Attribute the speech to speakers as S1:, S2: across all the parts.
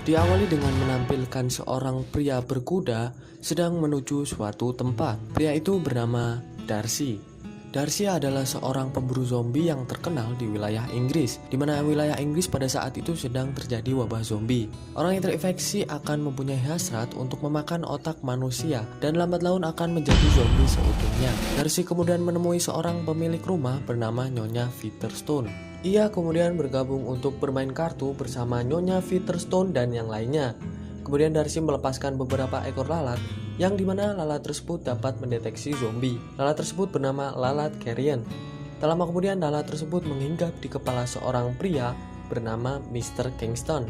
S1: Diawali dengan menampilkan seorang pria berkuda sedang menuju suatu tempat. Pria itu bernama Darcy. Darcy adalah seorang pemburu zombie yang terkenal di wilayah Inggris, di mana wilayah Inggris pada saat itu sedang terjadi wabah zombie. Orang yang terinfeksi akan mempunyai hasrat untuk memakan otak manusia dan lambat laun akan menjadi zombie seutuhnya. Darcy kemudian menemui seorang pemilik rumah bernama Nyonya Featherstone. Ia kemudian bergabung untuk bermain kartu bersama Nyonya Featherstone dan yang lainnya. Kemudian Darcy melepaskan beberapa ekor lalat, yang dimana lalat tersebut dapat mendeteksi zombie. Lalat tersebut bernama lalat carrion. Tak lama kemudian lalat tersebut menghinggap di kepala seorang pria bernama Mr. Kingston.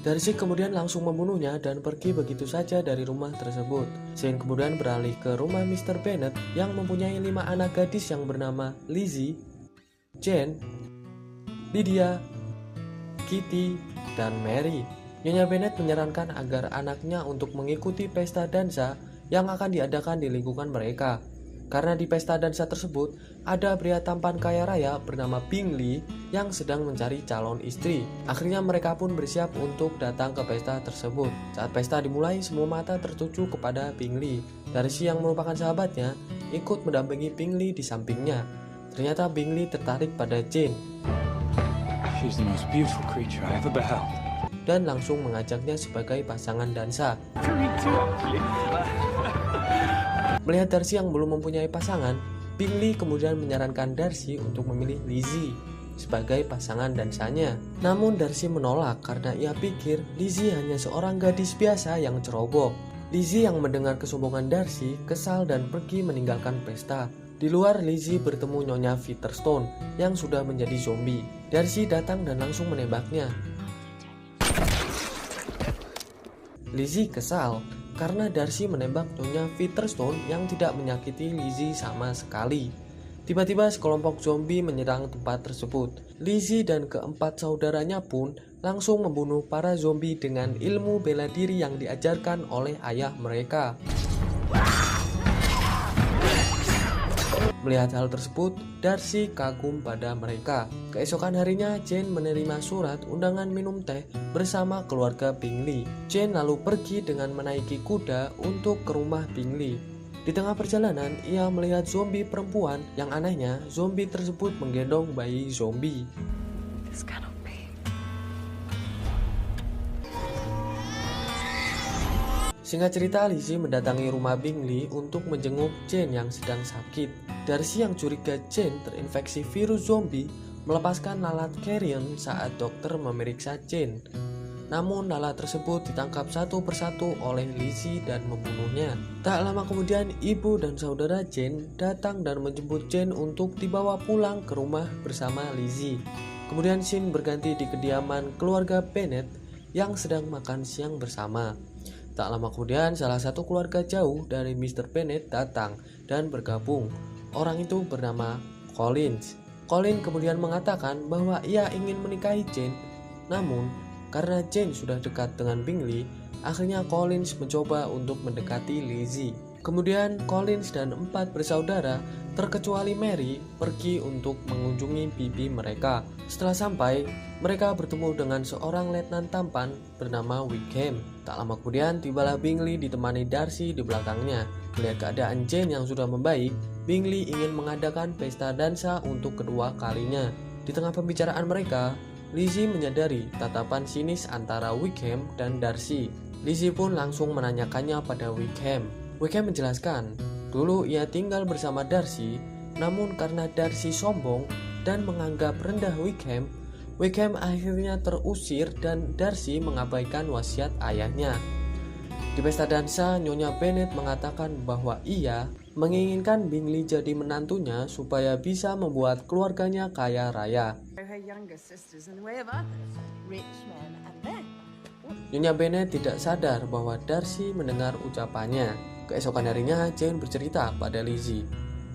S1: Darcy kemudian langsung membunuhnya dan pergi begitu saja dari rumah tersebut. Scene kemudian beralih ke rumah Mr. Bennet yang mempunyai 5 anak gadis yang bernama Lizzie, Jane, Lydia, Kitty, dan Mary. Nyonya Bennet menyarankan agar anaknya untuk mengikuti pesta dansa yang akan diadakan di lingkungan mereka. Karena di pesta dansa tersebut ada pria tampan kaya raya bernama Bingley yang sedang mencari calon istri. Akhirnya mereka pun bersiap untuk datang ke pesta tersebut. Saat pesta dimulai, semua mata tertuju kepada Bingley. Darcy yang merupakan sahabatnya ikut mendampingi Bingley di sampingnya. Ternyata Bingley tertarik pada Jane.
S2: She's the most beautiful creature I ever beheld.
S1: Dan langsung mengajaknya sebagai pasangan dansa. Melihat Darcy yang belum mempunyai pasangan, Bingley kemudian menyarankan Darcy untuk memilih Lizzie sebagai pasangan dansanya. Namun Darcy menolak karena ia pikir Lizzie hanya seorang gadis biasa yang ceroboh. Lizzie yang mendengar kesombongan Darcy kesal dan pergi meninggalkan pesta. Di luar, Lizzie bertemu Nyonya Featherstone yang sudah menjadi zombie. Darcy datang dan langsung menembaknya. Lizzie kesal karena Darcy menembak Nyonya Featherstone yang tidak menyakiti Lizzie sama sekali. Tiba-tiba sekelompok zombie menyerang tempat tersebut. Lizzie dan keempat saudaranya pun langsung membunuh para zombie dengan ilmu bela diri yang diajarkan oleh ayah mereka. Melihat hal tersebut, Darcy kagum pada mereka. Keesokan harinya, Jane menerima surat undangan minum teh bersama keluarga Bingley. Jane lalu pergi dengan menaiki kuda untuk ke rumah Bingley. Di tengah perjalanan, ia melihat zombie perempuan. Yang anehnya, zombie tersebut menggendong bayi zombie. Singkat cerita, Lizzie mendatangi rumah Bingley untuk menjenguk Jane yang sedang sakit. Darcy yang curiga Jane terinfeksi virus zombie melepaskan lalat carrion saat dokter memeriksa Jane. Namun lalat tersebut ditangkap satu persatu oleh Lizzie dan membunuhnya. Tak lama kemudian, ibu dan saudara Jane datang dan menjemput Jane untuk dibawa pulang ke rumah bersama Lizzie. Kemudian scene berganti di kediaman keluarga Bennet yang sedang makan siang bersama. Tak lama kemudian, salah satu keluarga jauh dari Mr. Bennet datang dan bergabung. Orang itu bernama Collins. Collins kemudian mengatakan bahwa ia ingin menikahi Jane. Namun, karena Jane sudah dekat dengan Bingley, akhirnya Collins mencoba untuk mendekati Lizzie. Kemudian Collins dan 4 bersaudara, terkecuali Mary, pergi untuk mengunjungi bibi mereka. Setelah sampai, mereka bertemu dengan seorang letnan tampan bernama Wickham. Tak lama kemudian, tibalah Bingley ditemani Darcy di belakangnya. Melihat keadaan Jane yang sudah membaik, Bingley ingin mengadakan pesta dansa untuk kedua kalinya. Di tengah pembicaraan mereka, Lizzie menyadari tatapan sinis antara Wickham dan Darcy. Lizzie pun langsung menanyakannya pada Wickham. Wickham menjelaskan, dulu ia tinggal bersama Darcy, namun karena Darcy sombong dan menganggap rendah Wickham, Wickham akhirnya terusir dan Darcy mengabaikan wasiat ayahnya. Di pesta dansa, Nyonya Bennet mengatakan bahwa ia menginginkan Bingley jadi menantunya supaya bisa membuat keluarganya kaya raya. Nyonya Bennet tidak sadar bahwa Darcy mendengar ucapannya. Keesokan harinya, Jane bercerita pada Lizzie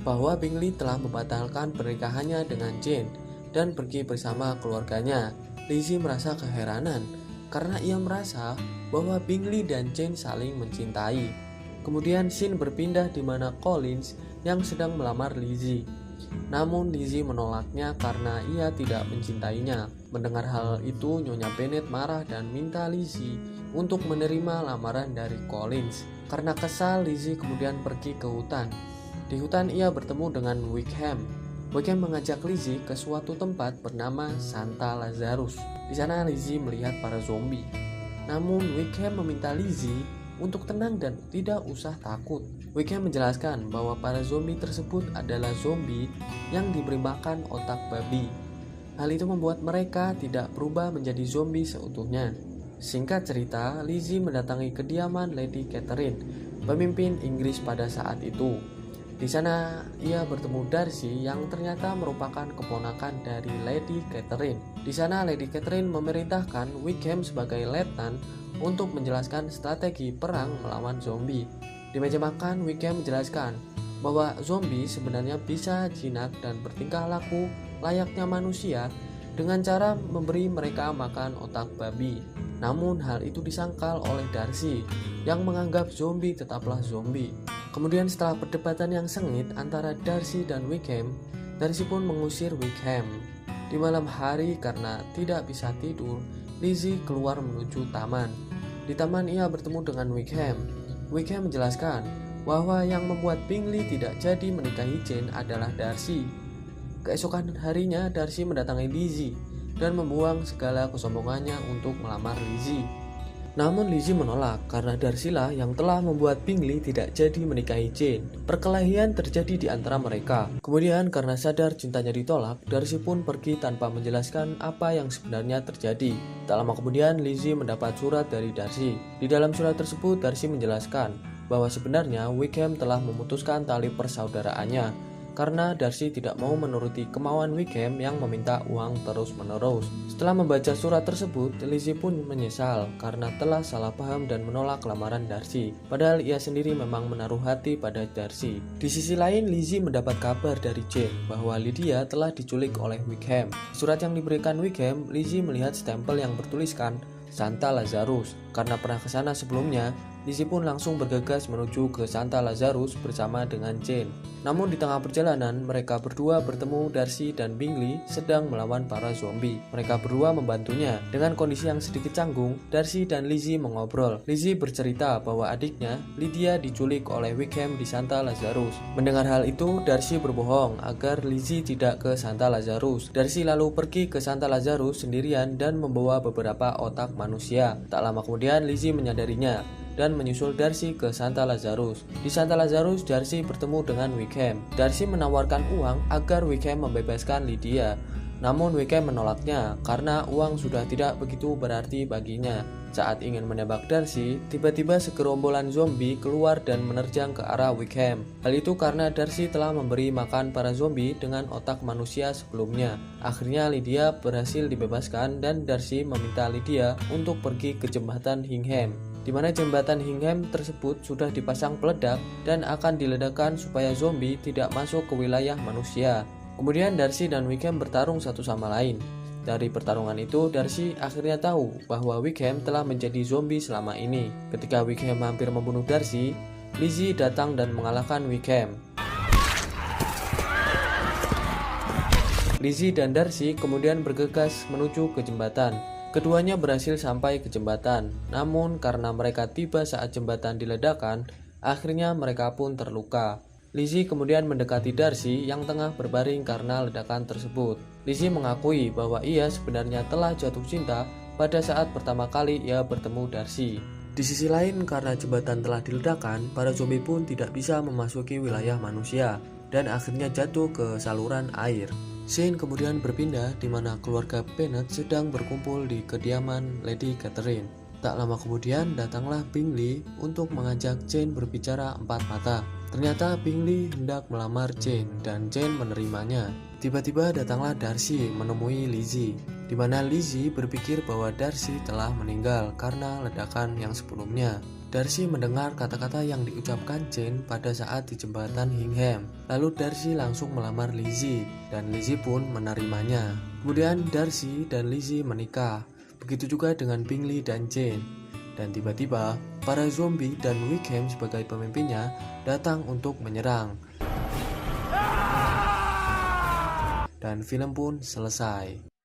S1: bahwa Bingley telah membatalkan pernikahannya dengan Jane dan pergi bersama keluarganya. Lizzie merasa keheranan karena ia merasa bahwa Bingley dan Jane saling mencintai. Kemudian scene berpindah di mana Collins yang sedang melamar Lizzie. Namun Lizzie menolaknya karena ia tidak mencintainya. Mendengar hal itu, Nyonya Bennet marah dan minta Lizzie untuk menerima lamaran dari Collins. Karena kesal, Lizzie kemudian pergi ke hutan. Di hutan ia bertemu dengan Wickham. Wickham mengajak Lizzie ke suatu tempat bernama Santa Lazarus. Di sana Lizzie melihat para zombie. Namun Wickham meminta Lizzie untuk tenang dan tidak usah takut. Wickham menjelaskan bahwa para zombie tersebut adalah zombie yang diberi makan otak babi. Hal itu membuat mereka tidak berubah menjadi zombie seutuhnya. Singkat cerita, Lizzie mendatangi kediaman Lady Catherine, pemimpin Inggris pada saat itu. Di sana ia bertemu Darcy yang ternyata merupakan keponakan dari Lady Catherine. Di sana Lady Catherine memerintahkan Wickham sebagai letnan untuk menjelaskan strategi perang melawan zombie. Di meja makan, Wickham menjelaskan bahwa zombie sebenarnya bisa jinak dan bertingkah laku layaknya manusia dengan cara memberi mereka makan otak babi. Namun hal itu disangkal oleh Darcy yang menganggap zombie tetaplah zombie. Kemudian setelah perdebatan yang sengit antara Darcy dan Wickham, Darcy pun mengusir Wickham. Di malam hari karena tidak bisa tidur, Lizzie keluar menuju taman. Di taman ia bertemu dengan Wickham. Wickham menjelaskan bahwa yang membuat Bingley tidak jadi menikahi Jane adalah Darcy. Keesokan harinya Darcy mendatangi Lizzie dan membuang segala kesombongannya untuk melamar Lizzie. Namun Lizzie menolak karena Darcy lah yang telah membuat Bingley tidak jadi menikahi Jane. Perkelahian terjadi di antara mereka. Kemudian karena sadar cintanya ditolak, Darcy pun pergi tanpa menjelaskan apa yang sebenarnya terjadi. Tak lama kemudian Lizzie mendapat surat dari Darcy. Di dalam surat tersebut Darcy menjelaskan bahwa sebenarnya Wickham telah memutuskan tali persaudaraannya karena Darcy tidak mau menuruti kemauan Wickham yang meminta uang terus-menerus. Setelah membaca surat tersebut, Lizzie pun menyesal karena telah salah paham dan menolak lamaran Darcy. Padahal ia sendiri memang menaruh hati pada Darcy. Di sisi lain, Lizzie mendapat kabar dari Jane bahwa Lydia telah diculik oleh Wickham. Surat yang diberikan Wickham, Lizzie melihat stempel yang bertuliskan Santa Lazarus. Karena pernah ke sana sebelumnya, Lizzie pun langsung bergegas menuju ke Santa Lazarus bersama dengan Jane. Namun di tengah perjalanan, mereka berdua bertemu Darcy dan Bingley sedang melawan para zombie. Mereka berdua membantunya. Dengan kondisi yang sedikit canggung, Darcy dan Lizzie mengobrol. Lizzie bercerita bahwa adiknya, Lydia, diculik oleh Wickham di Santa Lazarus. Mendengar hal itu, Darcy berbohong agar Lizzie tidak ke Santa Lazarus. Darcy lalu pergi ke Santa Lazarus sendirian dan membawa beberapa otak manusia. Tak lama kemudian, Lizzie menyadarinya dan menyusul Darcy ke Santa Lazarus. Di Santa Lazarus, Darcy bertemu dengan Wickham. Darcy menawarkan uang agar Wickham membebaskan Lydia. Namun Wickham menolaknya karena uang sudah tidak begitu berarti baginya. Saat ingin menembak Darcy, tiba-tiba segerombolan zombie keluar dan menerjang ke arah Wickham. Hal itu karena Darcy telah memberi makan para zombie dengan otak manusia sebelumnya. Akhirnya Lydia berhasil dibebaskan dan Darcy meminta Lydia untuk pergi ke jembatan Hingham, di mana jembatan Hingham tersebut sudah dipasang peledak dan akan diledakkan supaya zombie tidak masuk ke wilayah manusia. Kemudian Darcy dan Wickham bertarung satu sama lain. Dari pertarungan itu, Darcy akhirnya tahu bahwa Wickham telah menjadi zombie selama ini. Ketika Wickham hampir membunuh Darcy, Lizzie datang dan mengalahkan Wickham. Lizzie dan Darcy kemudian bergegas menuju ke jembatan. Keduanya berhasil sampai ke jembatan, namun karena mereka tiba saat jembatan diledakkan, akhirnya mereka pun terluka. Lizzie kemudian mendekati Darcy yang tengah berbaring karena ledakan tersebut. Lizzie mengakui bahwa ia sebenarnya telah jatuh cinta pada saat pertama kali ia bertemu Darcy. Di sisi lain, karena jembatan telah diledakkan, para zombie pun tidak bisa memasuki wilayah manusia dan akhirnya jatuh ke saluran air. Scene kemudian berpindah di mana keluarga Bennet sedang berkumpul di kediaman Lady Catherine. Tak lama kemudian datanglah Bingley untuk mengajak Jane berbicara empat mata. Ternyata Bingley hendak melamar Jane dan Jane menerimanya. Tiba-tiba datanglah Darcy menemui Lizzie, di mana Lizzie berpikir bahwa Darcy telah meninggal karena ledakan yang sebelumnya. Darcy mendengar kata-kata yang diucapkan Jane pada saat di jembatan Hingham. Lalu Darcy langsung melamar Lizzie dan Lizzie pun menerimanya. Kemudian Darcy dan Lizzie menikah. Begitu juga dengan Bingley dan Jane. Dan tiba-tiba para zombie dan Wickham sebagai pemimpinnya datang untuk menyerang. dan film pun selesai.